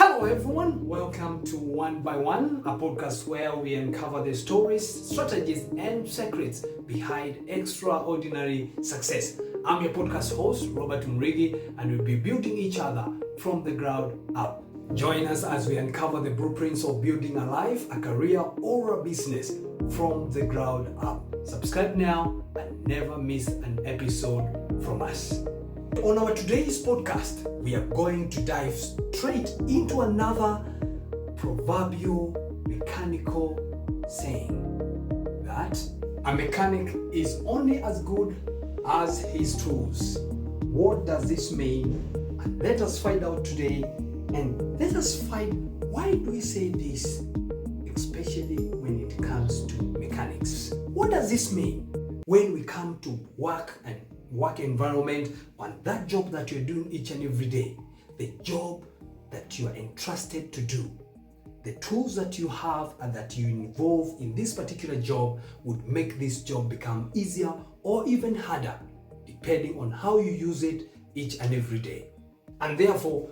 Hello everyone, welcome to One by One, a podcast where we uncover the stories, strategies and secrets behind extraordinary success. I'm your podcast host, Robert Mrigi, and we'll be building each other from the ground up. Join us as we uncover the blueprints of building a life, a career or a business from the ground up. Subscribe now and never miss an episode from us. On our today's podcast, we are going to dive straight into another proverbial mechanical saying that a mechanic is only as good as his tools. What does this mean? And let us find out today, and let us find why do we say this, especially when it comes to mechanics. What does this mean when we come to work environment, on that job that you're doing each and every day, the job that you are entrusted to do? The tools that you have and that you involve in this particular job would make this job become easier or even harder, depending on how you use it each and every day. And therefore,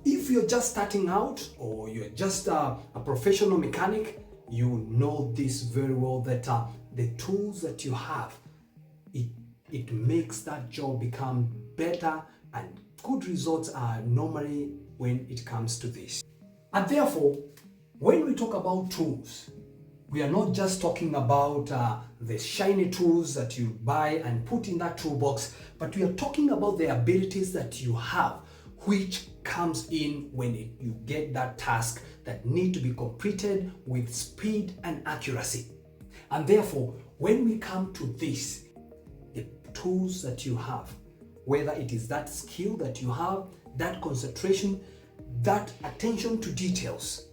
if you're just starting out or you're just a professional mechanic, you know this very well, that the tools that you have, it makes that job become better, and good results are normally when it comes to this. And therefore, when we talk about tools, we are not just talking about the shiny tools that you buy and put in that toolbox, but we are talking about the abilities that you have, which comes in when you get that task that need to be completed with speed and accuracy. And therefore, when we come to this, the tools that you have, whether it is that skill that you have, that concentration, that attention to details,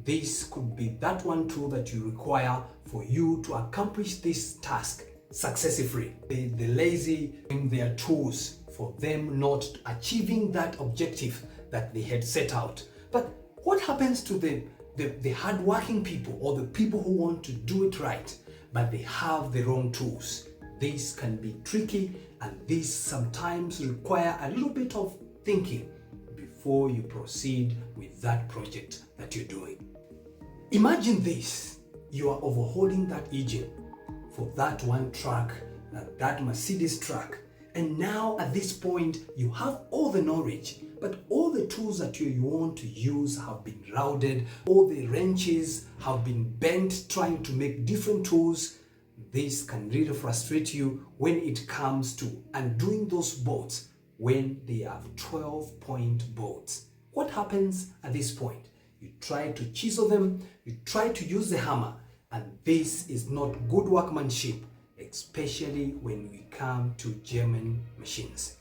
this could be that one tool that you require for you to accomplish this task successfully. The lazy in their tools for them not achieving that objective that they had set out. But what happens to the hardworking people, or the people who want to do it right, but they have the wrong tools? This can be tricky, and this sometimes require a little bit of thinking before you proceed with that project that you're doing. Imagine this: you are overhauling that engine for that one truck, that Mercedes truck, and now at this point you have all the knowledge, but all the tools that you want to use have been routed, all the wrenches have been bent trying to make different tools. This can really frustrate you when it comes to undoing those bolts when they have 12-point bolts. What happens at this point? You try to chisel them, you try to use the hammer, and this is not good workmanship, especially when we come to German machines.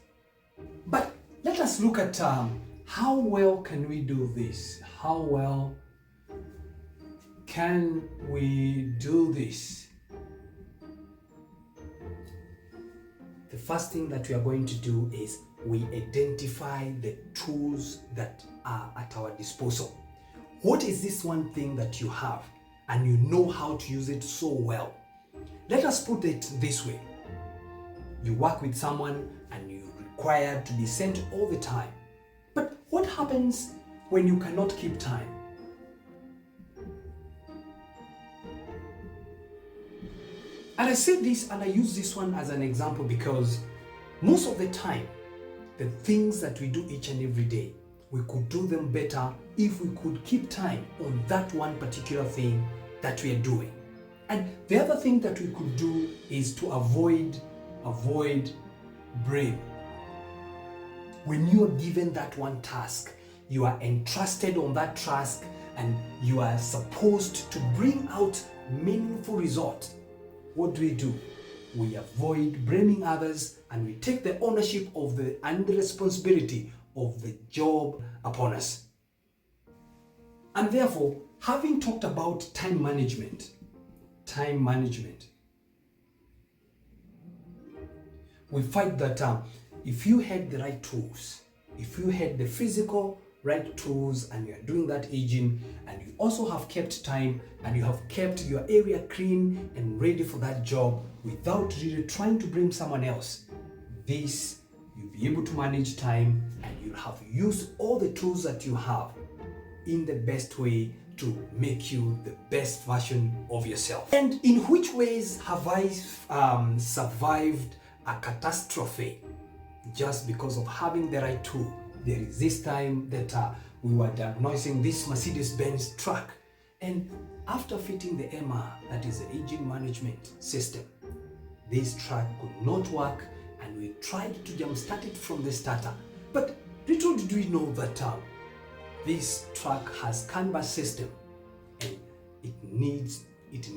But let us look at how well can we do this? How well can we do this? The first thing that we are going to do is we identify the tools that are at our disposal. What is this one thing that you have and you know how to use it so well? Let us put it this way. You work with someone and you're required to be sent all the time. But what happens when you cannot keep time? And I say this and I use this one as an example because most of the time, the things that we do each and every day, we could do them better if we could keep time on that one particular thing that we are doing. And the other thing that we could do is to avoid blame. When you are given that one task, you are entrusted on that task and you are supposed to bring out meaningful results. What do? We avoid blaming others and we take the ownership of and the responsibility of the job upon us. And therefore, having talked about time management, we find that if you had the right tools, if you had the physical right tools and you are doing that aging, and you also have kept time and you have kept your area clean and ready for that job without really trying to blame someone else, you'll be able to manage time and you'll have used all the tools that you have in the best way to make you the best version of yourself. And in which ways have I survived a catastrophe just because of having the right tool? There is this time that we were diagnosing this Mercedes-Benz truck, and after fitting the EMA, that is the engine management system, this truck could not work, and we tried to jumpstart it from the starter. But little did we know that this truck has CAN bus system, and it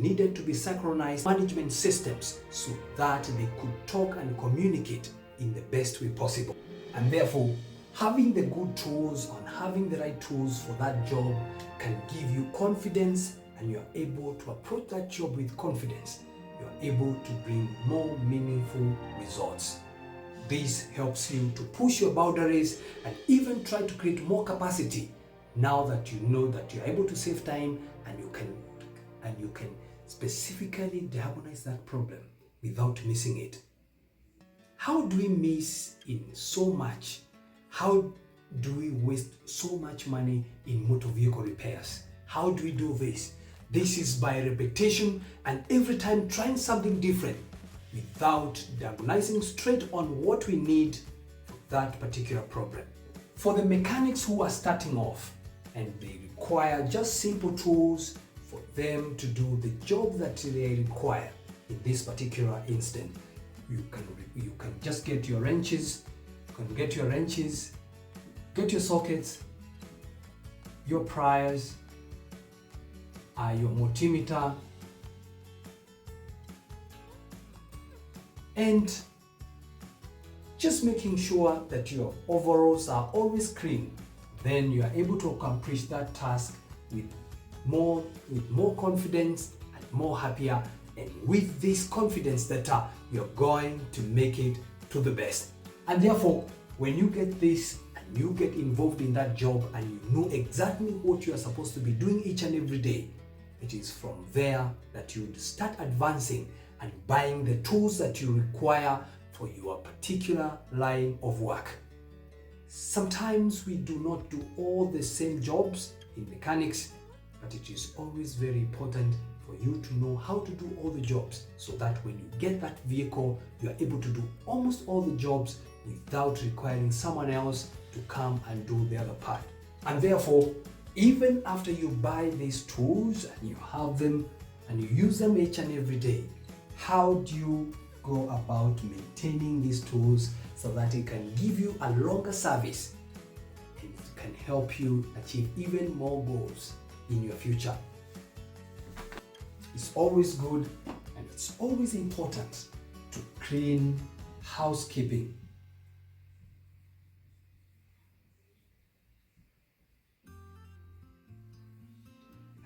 needed to be synchronized management systems so that they could talk and communicate in the best way possible. And therefore, having the good tools and having the right tools for that job can give you confidence, and you're able to approach that job with confidence. You're able to bring more meaningful results. This helps you to push your boundaries and even try to create more capacity now that you know that you're able to save time, and you can specifically diagnose that problem without missing it. How do we miss in so much? How do we waste so much money in motor vehicle repairs? How do we do this? This is by repetition and every time trying something different without diagnosing straight on what we need for that particular problem. For the mechanics who are starting off and they require just simple tools for them to do the job that they require, in this particular instant, you can just get your wrenches. You can get your wrenches, get your sockets, your pliers, your multimeter, and just making sure that your overalls are always clean. Then you are able to accomplish that task with more confidence and more happier, and with this confidence that you're going to make it to the best. And therefore, when you get this and you get involved in that job and you know exactly what you are supposed to be doing each and every day, it is from there that you start advancing and buying the tools that you require for your particular line of work. Sometimes we do not do all the same jobs in mechanics, but it is always very important for you to know how to do all the jobs so that when you get that vehicle, you are able to do almost all the jobs without requiring someone else to come and do the other part. And therefore, even after you buy these tools and you have them and you use them each and every day, how do you go about maintaining these tools so that it can give you a longer service and it can help you achieve even more goals in your future? It's always good and it's always important to clean housekeeping.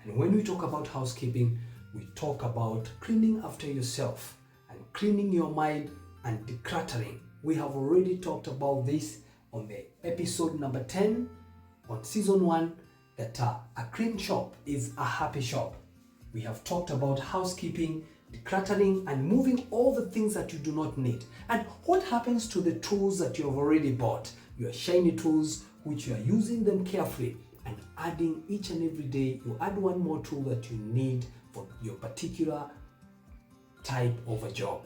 And when we talk about housekeeping, we talk about cleaning after yourself and cleaning your mind and decluttering. We have already talked about this on the episode number 10 on season 1, that a clean shop is a happy shop. We have talked about housekeeping, decluttering, and moving all the things that you do not need. And what happens to the tools that you have already bought, your shiny tools, which you are using them carefully and adding each and every day, you add one more tool that you need for your particular type of a job.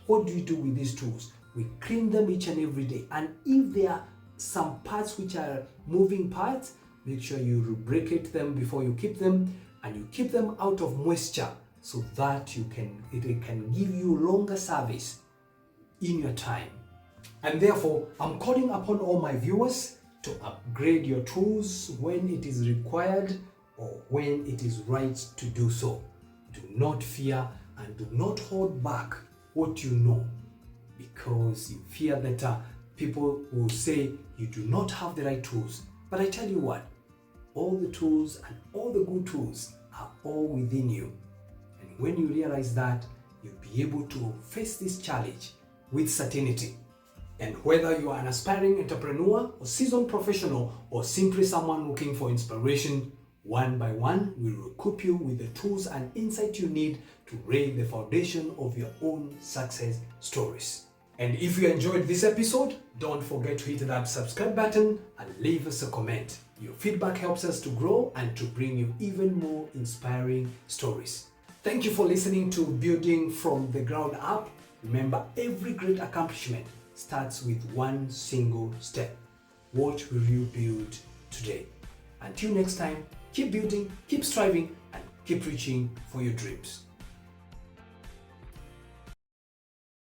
What do you do with these tools? We clean them each and every day, and if there are some parts which are moving parts, make sure you lubricate them before you keep them, and you keep them out of moisture so that it can give you longer service in your time. And therefore, I'm calling upon all my viewers to upgrade your tools when it is required or when it is right to do so. Do not fear and do not hold back what you know, because you fear that people will say you do not have the right tools. But I tell you what, all the tools and all the good tools are all within you. And when you realize that, you'll be able to face this challenge with certainty. And whether you are an aspiring entrepreneur or seasoned professional or simply someone looking for inspiration, one by one, we will equip you with the tools and insight you need to lay the foundation of your own success stories. And if you enjoyed this episode, don't forget to hit that subscribe button and leave us a comment. Your feedback helps us to grow and to bring you even more inspiring stories. Thank you for listening to Building from the Ground Up. Remember, every great accomplishment starts with one single step. What will you build today? Until next time, keep building, keep striving, and keep reaching for your dreams.